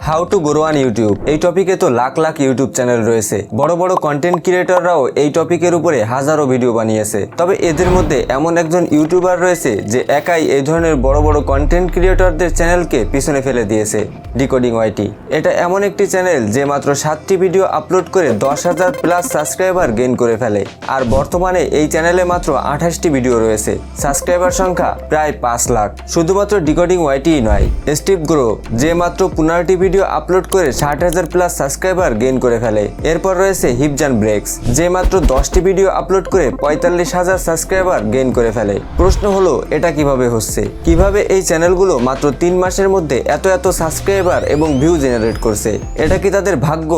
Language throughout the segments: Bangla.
How to grow on YouTube. এই টপিকে তো লাখ লাখ ইউটিউব চ্যানেল রয়েছে, বড় বড় কন্টেন্ট ক্রিয়েটররাও এই টপিকের উপরে হাজারো ভিডিও বানিয়েছে। তবে এদের মধ্যে এমন একজন ইউটিউবার রয়েছে যে একাই এই ধরনের বড় বড় কন্টেন্ট ক্রিয়েটরদের চ্যানেলকে পিছনে ফেলে দিয়েছে, ডিকোডিং ওয়াইটি। এটা এমন একটি চ্যানেল যে মাত্র 7টি ভিডিও আপলোড করে 10,000 প্লাস সাবস্ক্রাইবার গেইন করে ফেলে। আর বর্তমানে এই চ্যানেলে মাত্র 28টি ভিডিও রয়েছে, সাবস্ক্রাইবার সংখ্যা প্রায় 5 লাখ। শুধুমাত্র ডিকোডিং ওয়াইটিই নয়, স্টিভ গ্রো যে মাত্র 15টি ভিডিও আপলোড করে 60,000 প্লাস সাবস্ক্রাইবার গেইন করে ফেলে। এরপর রয়েছে হিপজান ব্রেক্স যে মাত্র 10টি ভিডিও আপলোড করে 45,000 সাবস্ক্রাইবার গেইন করে ফেলে। প্রশ্ন হলো এটা কিভাবে হচ্ছে, কিভাবে এই চ্যানেলগুলো মাত্র 3 মাসের মধ্যে এত সাবস্ক্রাইবার এবং ভিউ জেনারেট করছে? এটা কি তাদের ভাগ্য?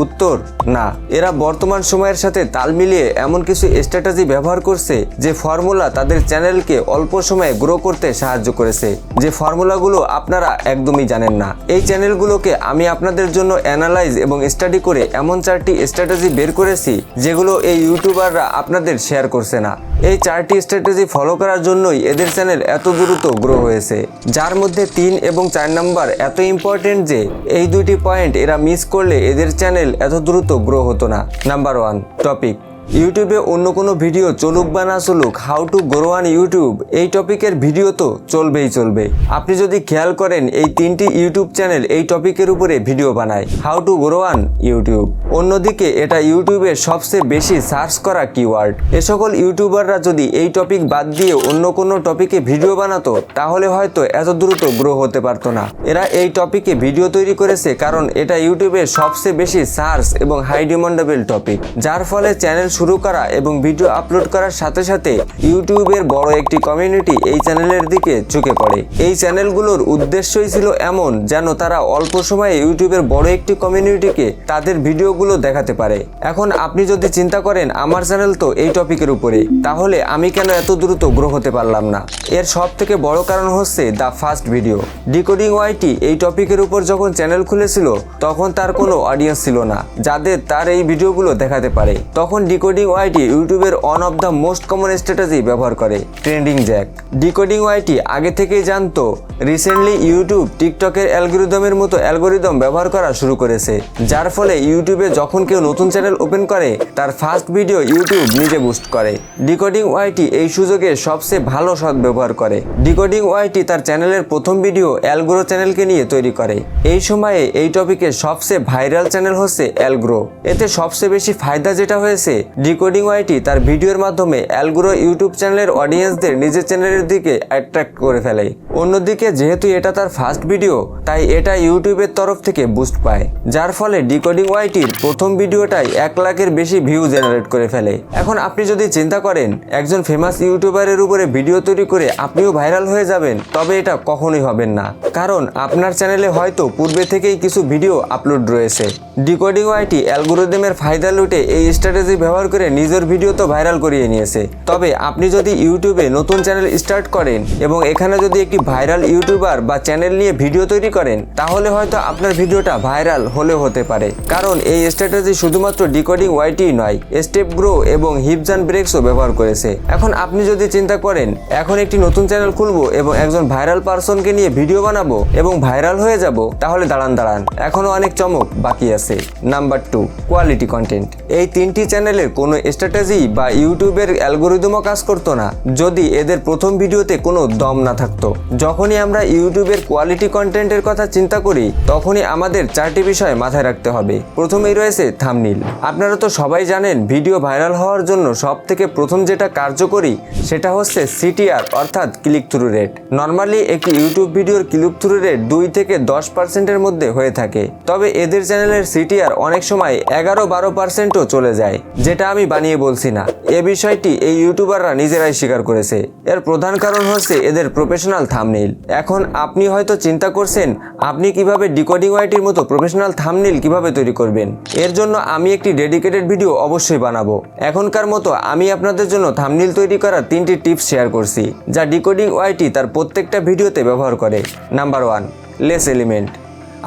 উত্তর না, এরা বর্তমান সময়ের সাথে তাল মিলিয়ে এমন কিছু স্ট্র্যাটেজি ব্যবহার করছে যে ফর্মুলা তাদের চ্যানেলকে অল্প সময়ে গ্রো করতে সাহায্য করেছে, যে ফর্মুলাগুলো আপনারা একদমই জানেন না। এই চ্যানেলগুলোকে আমি আপনাদের জন্য অ্যানালাইজ এবং স্টাডি করে এমন 4টি স্ট্র্যাটেজি বের করেছি যেগুলো এই ইউটিউবাররা আপনাদের শেয়ার করছে না। এই 4টি স্ট্র্যাটেজি ফলো করার জন্যই এদের চ্যানেল এত দ্রুত গ্রো হয়েছে, যার মধ্যে 3 এবং 4 নাম্বার এত ইম্পর্টেন্ট যে এই দুইটি পয়েন্ট এরা মিস করলে এদের চ্যানেল এত দ্রুত গ্রো হতো না। Number 1 topic. ইউটিউবে অন্য কোনো ভিডিও চলুক বা না চলুক, how to grow on YouTube এই টপিকের ভিডিও তো চলবেই চলবে। আপনি যদি খেয়াল করেন এই 3টি ইউটিউব চ্যানেল এই টপিকের উপরে ভিডিও বানায়, how to grow on YouTube. অন্যদিকে এটা ইউটিউবে সবচেয়ে বেশি সার্চ করা কিওয়ার্ড। এ সকল ইউটিউবাররা যদি এই টপিক বাদ দিয়ে অন্য কোনো টপিকে ভিডিও বানাতো তাহলে হয়তো এত দ্রুত গ্রো হতে পারতো না। এরা এই টপিকে ভিডিও তৈরি করেছে কারণ এটা ইউটিউবে সবচেয়ে বেশি সার্চ এবং হাই ডিমান্ডেবল টপিক, যার ফলে চ্যানেল শুরু করা এবং ভিডিও আপলোড করার সাথে সাথে ইউটিউবের বড় একটি কমিউনিটি এই চ্যানেলের দিকে ঝুঁকে পড়ে। এই চ্যানেলগুলোর উদ্দেশ্যই ছিল এমন যেন তারা অল্প সময়ে ইউটিউবের বড় একটি কমিউনিটিকে তাদের ভিডিওগুলো দেখাতে পারে। এখন আপনি যদি চিন্তা করেন আমার চ্যানেল তো এই টপিকের উপরে, তাহলে আমি কেন এত দ্রুত গ্রো হতে পারলাম না? এর সব থেকে বড় কারণ হচ্ছে দ্য ফার্স্ট ভিডিও। ডিকোডিং ওয়াইটি এই টপিকের উপর যখন চ্যানেল খুলেছিল তখন তার কোনো অডিয়েন্স ছিল না যাদের তার এই ভিডিওগুলো দেখাতে পারে। তখন ডিকোডিং ওয়াইটি ইউটিউবের one of the most common strategy ব্যবহার করে, ট্রেন্ডিং জ্যাক। ডিকোডিং ওয়াইটি আগে থেকেই জানতো রিসেন্টলি ইউটিউব টিকটকের অ্যালগরিদমের মতো অ্যালগরিদম ব্যবহার করা শুরু করেছে, যার ফলে ইউটিউবে যখন কেউ নতুন চ্যানেল ওপেন করে তার ফার্স্ট ভিডিও ইউটিউব নিজে বুস্ট করে। ডিকোডিং ওয়াইটি এই সুযোগে সবচেয়ে ভালো সদ্ব্যবহার করে। ডিকোডিং ওয়াইটি তার চ্যানেলের প্রথম ভিডিও অ্যালগ্রো চ্যানেলকে নিয়ে তৈরি করে। এই সময়ে এই টপিকে সবচেয়ে ভাইরাল চ্যানেল হচ্ছে অ্যালগ্রো। এতে সবচেয়ে বেশি ফায়দা যেটা হয়েছে, ডিকোডিং ওয়াইটি তার ভিডিওর মাধ্যমে অ্যালগ্রো ইউটিউব চ্যানেলের অডিয়েন্সদের নিজের চ্যানেলের দিকে অ্যাট্রাক্ট করে ফেলে। অন্যদিকে যেহেতু এটা তার ফার্স্ট ভিডিও তাই এটা ইউটিউবের তরফ থেকে বুস্ট পায়, যার ফলে ডিকোডিং ওয়াইটির প্রথম ভিডিওটাই 1 লাখের বেশি ভিউ জেনারেট করে ফেলে। এখন আপনি যদি চিন্তা করেন একজন ফেমাস ইউটিউবারের উপরে ভিডিও তৈরি করে আপনিও ভাইরাল হয়ে যাবেন, তবে এটা কখনোই হবেন না, কারণ আপনার চ্যানেলে হয়তো পূর্বে থেকেই কিছু ভিডিও আপলোড রয়েছে। ডিকোডিং ওয়াইটি অ্যালগরিদমের ফায়দা লুটে এই স্ট্র্যাটেজি ব্যবহার করে নিজের ভিডিও তো ভাইরাল করিয়ে নিয়েছে। তবে আপনি যদি ইউটিউবে নতুন চ্যানেল স্টার্ট করেন এবং এখানে যদি একটি ভাইরাল ইউটিউবার বা চ্যানেল নিয়ে ভিডিও তৈরি করেন, তাহলে হয়তো আপনার ভিডিওটা ভাইরাল হলেও হতে পারে, কারণ এই স্ট্র্যাটেজি শুধুমাত্র ডিকোডিং ওয়াইটি নয়, স্টেপ গ্রো এবং হিপজান ব্রেক্সও ব্যবহার করেছে। এখন আপনি যদি চিন্তা করেন এখন একটি নতুন চ্যানেল খুলবো এবং একজন ভাইরাল পারসনকে নিয়ে ভিডিও বানাবো এবং ভাইরাল হয়ে যাব, তাহলে দাঁড়ান এখনো অনেক চমক বাকি আছে। Number 2 quality content. এই 3টি চ্যানেলের কোনো স্ট্র্যাটেজি বা ইউটিউবের অ্যালগরিদমও কাজ করতো না যদি এদের প্রথম ভিডিওতে কোনো দম না থাকতো। যখনই আমরা ইউটিউবের কোয়ালিটি কন্টেন্টের কথা চিন্তা করি তখনই আমাদের 4টি বিষয় মাথায় রাখতে হবে। প্রথমেই রয়েছে থাম্বনেইল। আপনারা তো সবাই জানেন ভিডিও ভাইরাল হওয়ার জন্য সব থেকে প্রথম যেটা কার্যকরী সেটা হচ্ছে সিটিআর অর্থাৎ ক্লিক থ্রু রেট। নর্মালি একটি ইউটিউব ভিডিওর ক্লিক থ্রু রেট 2 থেকে 10%-এর মধ্যে হয়ে থাকে, তবে এদের চ্যানেলের সিটিআর অনেক সময় 11-12%ও চলে যায়, যেটা আমি বানিয়ে বলছি না। এ বিষয়টি এই ইউটিউবাররা নিজেরাই স্বীকার করেছে। এর প্রধান কারণ হচ্ছে এদের প্রফেশনাল থাম্বনেইল। এখন আপনি হয়তো চিন্তা করছেন আপনি কিভাবে ডিকোডিং ওয়াইটির মতো প্রফেশনাল থাম্বনেইল কিভাবে তৈরি করবেন। এর জন্য আমি একটি ডেডিকেটেড ভিডিও অবশ্যই বানাবো। এখনকার মতো আমি আপনাদের জন্য থাম্বনেইল তৈরি করার 3টি টিপস শেয়ার করছি যা ডিকোডিং ওয়াইটি তার প্রত্যেকটা ভিডিওতে ব্যবহার করে। Number 1 less element.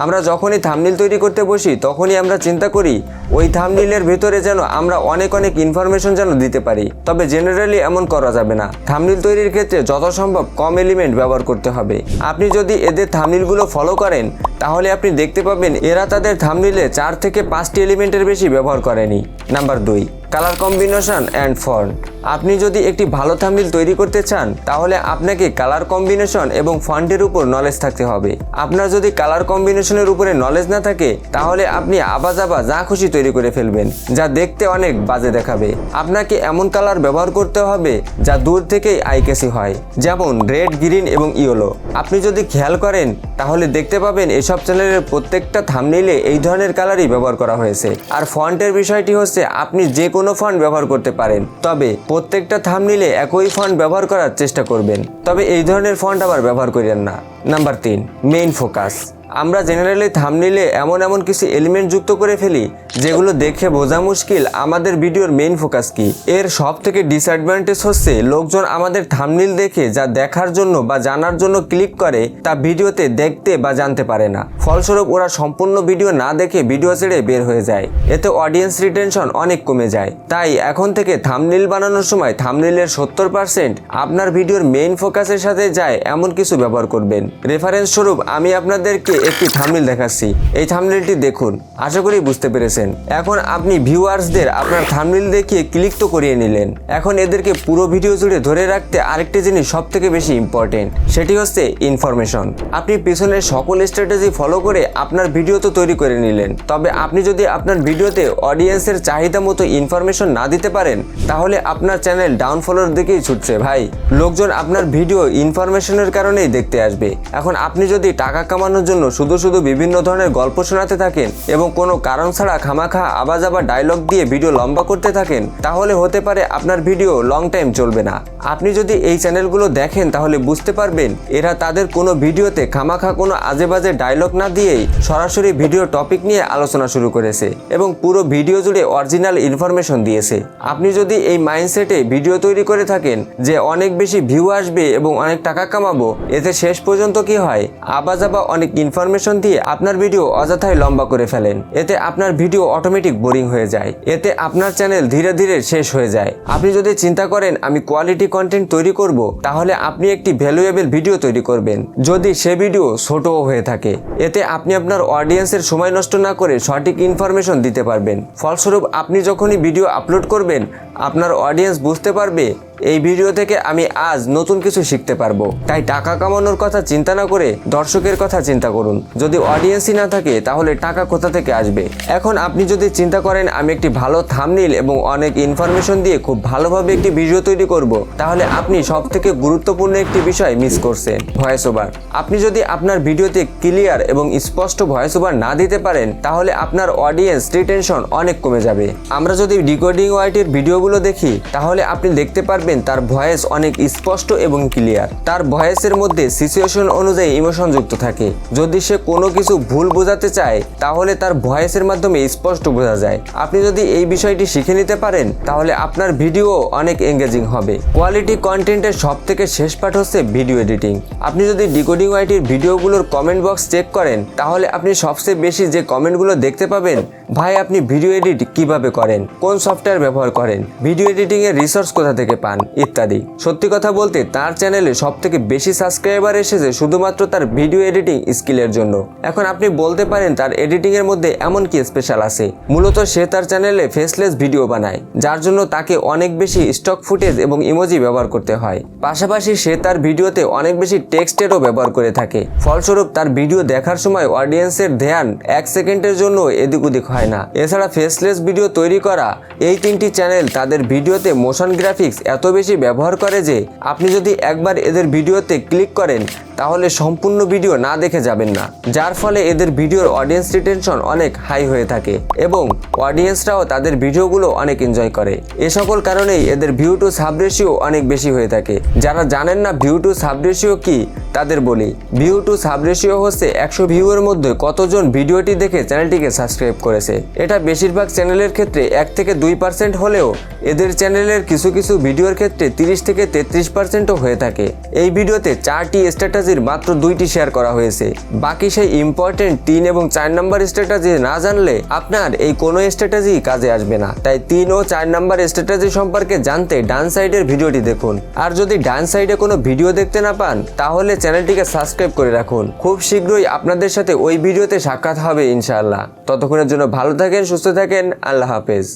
আমরা যখনই থাম্বনেল তৈরি করতে বসি তখনই আমরা চিন্তা করি ওই থাম্বনেলের ভেতরে যেন আমরা অনেক ইনফরমেশন যেন দিতে পারি, তবে জেনারেলি এমন করা যাবে না। থাম্বনেল তৈরির ক্ষেত্রে যত সম্ভব কম এলিমেন্ট ব্যবহার করতে হবে। আপনি যদি এদের থাম্বনেলগুলো ফলো করেন তাহলে আপনি দেখতে পাবেন এরা তাদের থাম্বনেলে 4 থেকে 5টি এলিমেন্টের বেশি ব্যবহার করেনি। Number 2, colour combination and font. আপনি যদি একটি ভালো থাম্বনেল তৈরি করতে চান তাহলে আপনাকে কালার কম্বিনেশন এবং ফন্টের উপর নলেজ থাকতে হবে। আপনার যদি কালার কম্বিনেশনের উপরে নলেজ না থাকে তাহলে আপনি আবাজাবা যা খুশি তৈরি করে ফেলবেন, যা দেখতে অনেক বাজে দেখাবে। আপনাকে এমন কালার ব্যবহার করতে হবে যা দূর থেকেই আইকেসি হয়, যেমন রেড, গ্রিন এবং ইয়েলো। আপনি যদি খেয়াল করেন তাহলে দেখতে পাবেন এসব চ্যানেলের প্রত্যেকটা থাম্বনেইলে এই ধরনের কালারই ব্যবহার করা হয়েছে। আর ফন্টের বিষয়টি হচ্ছে আপনি যে কোনো ফন্ট ব্যবহার করতে পারেন, তবে প্রত্যেকটা থাম্বনেইলে একই ফন্ট ব্যবহার করার চেষ্টা করবেন, তবে এই ধরনের ফন্ট আবার ব্যবহার করেন না। Number 3, main focus. আমরা জেনারেলি থাম্বনেইলে এমন কিছু এলিমেন্ট যুক্ত করে ফেলি যেগুলো দেখে বোঝা মুশকিল আমাদের ভিডিওর মেইন ফোকাস কি। এর সব থেকে ডিসঅ্যাডভান্টেজ হচ্ছে লোকজন আমাদের থাম্বনেইল দেখে যা দেখার জন্য বা জানার জন্য ক্লিক করে তা ভিডিওতে দেখতে বা জানতে পারে না। ফলস্বরূপ ওরা সম্পূর্ণ ভিডিও না দেখে ভিডিও ছেড়ে বের হয়ে যায়। এতে অডিয়েন্স রিটেনশন অনেক কমে যায়। তাই এখন থেকে থাম্বনেইল বানানোর সময় থাম্বনেইলের 70% আপনার ভিডিওর মেইন ফোকাসের সাথে যায় এমন কিছু ব্যবহার করবেন। রেফারেন্স স্বরূপ আমি আপনাদেরকে একটি থাম্বনেইল দেখাচ্ছি। এই থাম্বনেইলটি দেখুন, আশা করি বুঝতে পেরেছেন। এখন আপনি ভিউয়ার্সদের আপনার থাম্বনেইল দেখিয়ে ক্লিক তো করিয়ে নিলেন, এখন এদেরকে পুরো ভিডিও জুড়ে ধরে রাখতে আরেকটি জিনিস সব থেকে বেশি ইম্পর্টেন্ট, সেটি হচ্ছে ইনফরমেশন। আপনি পিছনের সকল স্ট্র্যাটেজি ফলো করে আপনার ভিডিও তো তৈরি করে নিলেন, তবে আপনি যদি আপনার ভিডিওতে অডিয়েন্সের চাহিদা মতো ইনফরমেশন না দিতে পারেন তাহলে আপনার চ্যানেল ডাউনফলের দিকেই ছুটছে ভাই। লোকজন আপনার ভিডিও ইনফরমেশনের কারণেই দেখতে আসবে। এখন আপনি যদি টাকা কামানোর জন্য শুধু বিভিন্ন ধরনের গল্প শোনাতে থাকেন এবং কোনো কারণ ছাড়া খামাখা আবাজাবা ডায়লগ দিয়ে ভিডিও লম্বা করতে থাকেন তাহলে হতে পারে আপনার ভিডিও লং টাইম চলবে না। আপনি যদি এই চ্যানেলগুলো দেখেন তাহলে বুঝতে পারবেন এরা তাদের কোনো ভিডিওতে খামাখা কোনো আজেবাজে ডায়লগ না দিয়েই সরাসরি ভিডিও টপিক নিয়ে আলোচনা শুরু করেছে এবং পুরো ভিডিও জুড়ে অরিজিনাল ইনফরমেশন দিয়েছে। আপনি যদি এই মাইন্ডসেটে ভিডিও তৈরি করে থাকেন যে অনেক বেশি ভিউ আসবে এবং অনেক টাকা কামাবো, এতে শেষ পর্যন্ত কি হয় আবাজাবা অনেক ইনফরমেশন দিয়ে আপনার ভিডিও অযথাই লম্বা করে ফেলেন। এতে আপনার ভিডিও অটোমেটিক বোরিং হয়ে যায়, এতে আপনার চ্যানেল ধীরে ধীরে শেষ হয়ে যায়। আপনি যদি চিন্তা করেন আমি কোয়ালিটি কন্টেন্ট তৈরি করব তাহলে আপনি একটি ভ্যালুয়েবল ভিডিও তৈরি করবেন, যদি সে ভিডিও ছোটও হয়ে থাকে। এতে আপনি আপনার অডিয়েন্সের সময় নষ্ট না করে সঠিক ইনফরমেশন দিতে পারবেন। ফলস্বরূপ আপনি যখনই ভিডিও আপলোড করবেন আপনার অডিয়েন্স বুঝতে পারবে এই ভিডিও থেকে আমি আজ নতুন কিছু শিখতে পারবো। তাই টাকা কামানোর কথা চিন্তা না করে দর্শকের কথা চিন্তা করুন। যদি অডিয়েন্সই না থাকে তাহলে টাকা কোথা থেকে আসবে? এখন আপনি যদি চিন্তা করেন আমি একটি ভালো থাম্বনেইল এবং অনেক ইনফরমেশন দিয়ে খুব ভালোভাবে একটি ভিডিও তৈরি করব, তাহলে আপনি সব থেকে গুরুত্বপূর্ণ একটি বিষয় মিস করছেন, ভয়েস ওভার। আপনি যদি আপনার ভিডিওতে ক্লিয়ার এবং স্পষ্ট ভয়েস ওভার না দিতে পারেন তাহলে আপনার অডিয়েন্স রিটেনশন অনেক কমে যাবে। আমরা যদি ডিকোডিং ওয়াইটির ভিডিওগুলো দেখি তাহলে আপনি দেখতে পারবেন তার ভয়েস অনেক স্পষ্ট এবং ক্লিয়ার। তার ভয়েসের মধ্যে সিচুয়েশন অনুযায়ী ইমোশন যুক্ত থাকে। যদি সে কোনো কিছু ভুল বোঝাতে চায় তাহলে তার ভয়েসের মাধ্যমে স্পষ্ট বোঝা যায়। আপনি যদি এই বিষয়টি শিখে নিতে পারেন তাহলে আপনার ভিডিও অনেক এঙ্গেজিং হবে। কোয়ালিটি কন্টেন্টের সব থেকে শেষ পার্ট হচ্ছে ভিডিও এডিটিং। আপনি যদি ডিকোডিং ওয়াইটির ভিডিওগুলোর কমেন্ট বক্স চেক করেন তাহলে আপনি সবচেয়ে বেশি যে কমেন্টগুলো দেখতে পাবেন, ভাই আপনি ভিডিও এডিট কিভাবে করেন, কোন সফটওয়্যার ব্যবহার করেন, ভিডিও এডিটিং এর রিসোর্স কোথা থেকে পান ইত্যাদি। সত্যি কথা বলতে তার চ্যানেলে সব থেকে বেশি সাবস্ক্রাইবার এসেছে শুধুমাত্র তার ভিডিও এডিটিং স্কিলের জন্য। এখন আপনি বলতে পারেন তার এডিটিং এর মধ্যে এমন কি স্পেশাল আছে? মূলত সে তার চ্যানেলে ফেসলেস ভিডিও বানায়, যার জন্য তাকে অনেক বেশি স্টক ফুটেজ এবং ইমোজি ব্যবহার করতে হয়। পাশাপাশি সে তার ভিডিওতে অনেক বেশি টেক্সটেরও ব্যবহার করে থাকে। ফলস্বরূপ তার ভিডিও দেখার সময় অডিয়েন্সের ধ্যান 1 সেকেন্ডের জন্য এদিক ওদিক হয় না। এছাড়া ফেসলেস ভিডিও তৈরি করা এই 3টি চ্যানেল তাদের ভিডিওতে মোশন গ্রাফিক্স এত বেশি ব্যবহার করে যে আপনি যদি একবার এদের ভিডিওতে ক্লিক করেন তাহলে সম্পূর্ণ ভিডিও না দেখে যাবেন না, যার ফলে এদের ভিডিওর অডিয়েন্স রিটেনশন অনেক হাই হয়ে থাকে এবং অডিয়েন্সরাও তাদের ভিডিওগুলো অনেক এনজয় করে। এ সকল কারণেই এদের ভিউ টু সাব রেশিও অনেক বেশি হয়ে থাকে। যারা জানেন না ভিউ টু সাব রেশিও কি তাদের বলি, ভিউ টু সাব রেশিও হচ্ছে 100 ভিউয়ের মধ্যে কতজন ভিডিওটি দেখে চ্যানেলটিকে সাবস্ক্রাইব করেছে। এটা বেশিরভাগ চ্যানেলের ক্ষেত্রে 1 থেকে 2% হলেও এদের চ্যানেলের কিছু ভিডিওর ক্ষেত্রে 30 থেকে 33%ও হয়ে থাকে। এই ভিডিওতে 4টি স্ট্র্যাটেজি স্ট্র্যাটেজির মাত্র 2টি শেয়ার করা হয়েছে। বাকি সেই ইম্পর্টেন্ট 3 এবং 4 নাম্বার স্ট্র্যাটেজি না জানলে আপনার এই কোনো স্ট্র্যাটেজি কাজে আসবে না। তাই 3 ও 4 নাম্বার স্ট্র্যাটেজি সম্পর্কে জানতে ডান সাইডের ভিডিওটি দেখুন। আর যদি ডান সাইডে কোনো ভিডিও দেখতে না পান তাহলে চ্যানেলটিকে সাবস্ক্রাইব করে রাখুন। খুব শীঘ্রই আপনাদের সাথে ওই ভিডিওতে সাক্ষাৎ হবে ইনশাআল্লাহ। ততক্ষণের জন্য ভালো থাকেন, সুস্থ থাকেন, আল্লাহ হাফেজ।